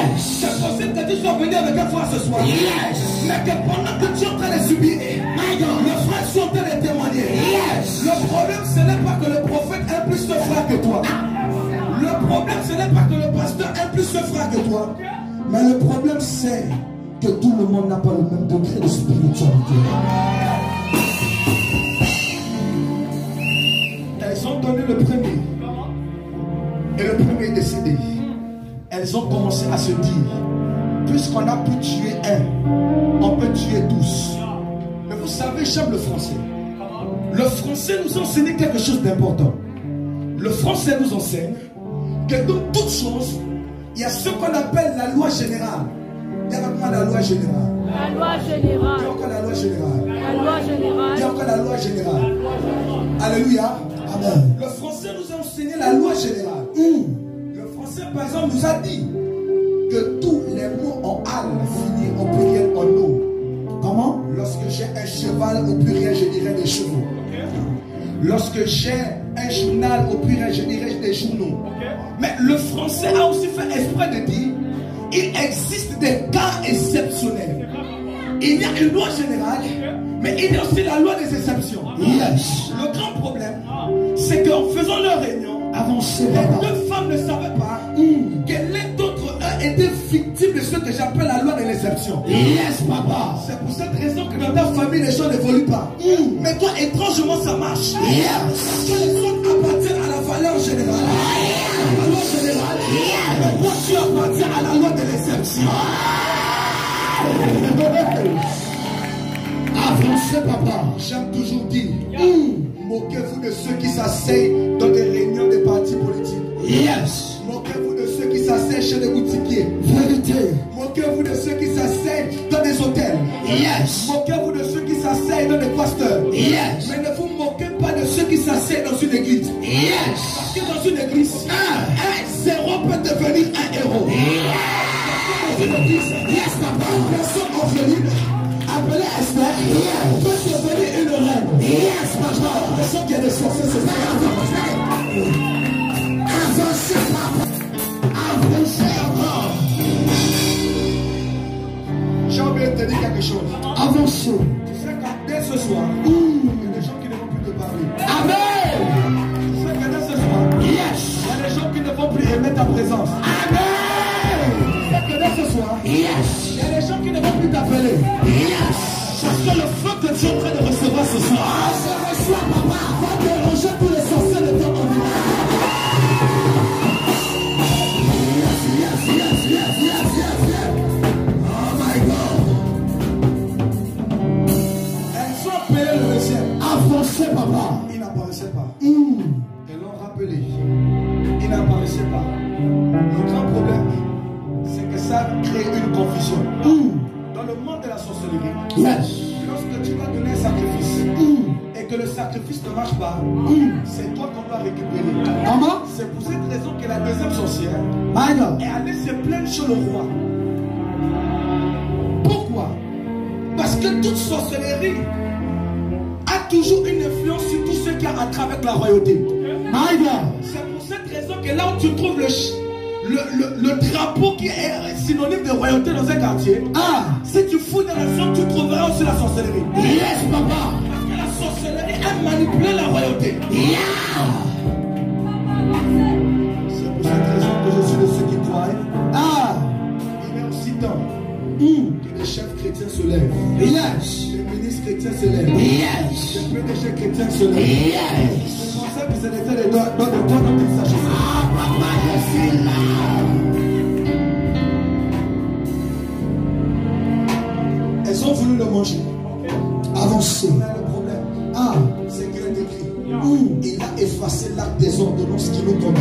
Yes. C'est possible que tu sois venu avec un frère ce soir. Yes. Mais que pendant que tu es en train de subir, le frère sont en train de témoigner. Yes. Le problème, ce n'est pas que le prophète est plus de frère que toi. Le problème, ce n'est pas que le pasteur est plus de frère que toi. Mais le problème, c'est que tout le monde n'a pas le même degré de spiritualité. Elles ont donné le premier. Et le premier est décédé. Elles ont commencé à se dire, puisqu'on a pu tuer un, on peut tuer tous. Mais vous savez, j'aime le français. Le français nous enseigne quelque chose d'important. Le français nous enseigne que dans toutes choses, il y a ce qu'on appelle la loi générale. Il y a maintenant la loi générale. La loi générale. Il y a encore la loi générale. La loi générale. Il y a encore la loi générale. Alléluia. Amen. Le français nous a enseigné la loi générale. Le français, par exemple, nous a dit que tous les mots en al finissent au pluriel en eau. Comment? Lorsque j'ai un cheval au pluriel, je dirais des chevaux. Lorsque j'ai un journal au pluriel, je dirais des journaux. Mais le français a aussi fait exprès de dire il existe des cas exceptionnels. Il y a une loi générale, mais il y a aussi la loi des exceptions. Yes. Le grand problème, c'est qu'en faisant leur réunion, les deux femmes ne savaient pas que l'un d'entre eux était victime de ce que j'appelle la loi de l'exception. Yes, papa. C'est pour cette raison que dans ta famille, les gens n'évoluent pas. Mais toi, étrangement, ça marche. Yes. Parce que les autres appartiennent à la valeur générale. La loi générale. Mais toi, tu appartiens à la loi de l'exception. Avancez, papa. J'aime toujours dire, moquez-vous de ceux qui s'asseyent dans des réunions des partis politiques. Yes. Moquez-vous de ceux qui s'asseyent chez les boutiquiers. Vérité. Moquez-vous de ceux qui s'asseyent dans des hôtels. Yes. Moquez-vous de ceux qui s'asseyent dans des pasteurs. Yes. Mais ne vous moquez pas de ceux qui s'asseyent dans une église. Yes. Parce que dans une église, un zéro peut devenir un héros. Dans une église, yes, papa. Une personne orpheline appelée Esther peut devenir une reine. Yes, papa. Les gens qui ont des sorciers, c'est ça. Avancez, papa. Avancez encore. J'ai envie de te dire quelque chose. Avancez. Tu sais que dès ce soir, il y a des gens qui ne vont plus te parler. Amen. Tu sais que dès ce soir, yes, il y a des gens qui ne vont plus aimer ta présence. Amen. Tu sais que dès ce soir, yes, il y a des gens qui ne vont plus t'appeler. Yes. Parce que le feu que tu es en train de recevoir ce soir, ce soir, papa, va déranger tous les sorciers de ton envie. Yes. Oh my God. Elles ont appelé le deuxième. Avancez, papa. Il n'apparaissait pas. Elles l'ont rappelé. Il n'apparaissait pas. Le grand problème, c'est que ça crée une confusion. Dans le monde de la sorcellerie, yes, lorsque tu vas donner un sacrifice et que le sacrifice ne marche pas, c'est toi qu'on doit récupérer. Comment? C'est pour cette raison que la deuxième sorcière est allée se plaindre chez le roi. Pourquoi? Parce que toute sorcellerie a toujours une influence sur tout ce qui a à travers avec la royauté. C'est pour cette raison que là où tu trouves le drapeau qui est synonyme de royauté dans un quartier, si tu fouilles dans la zone, tu trouveras aussi la sorcellerie. Yes, papa. Parce que la sorcellerie a manipulé la royauté. C'est pour cette raison que je suis de ceux qui croient. Il est aussi temps que les chefs chrétiens se lèvent. Yes. Les ministres chrétiens se lèvent. Yes. Les PDG chrétiens se lèvent. Yes. Je pensais que c'était les doigts de toi dont il s'agissait. Papa, je suis là. Elles ont voulu le manger. Avancer. Le problème, c'est qu'il est écrit. Il a effacé l'acte des ordonnances qui nous condamnent.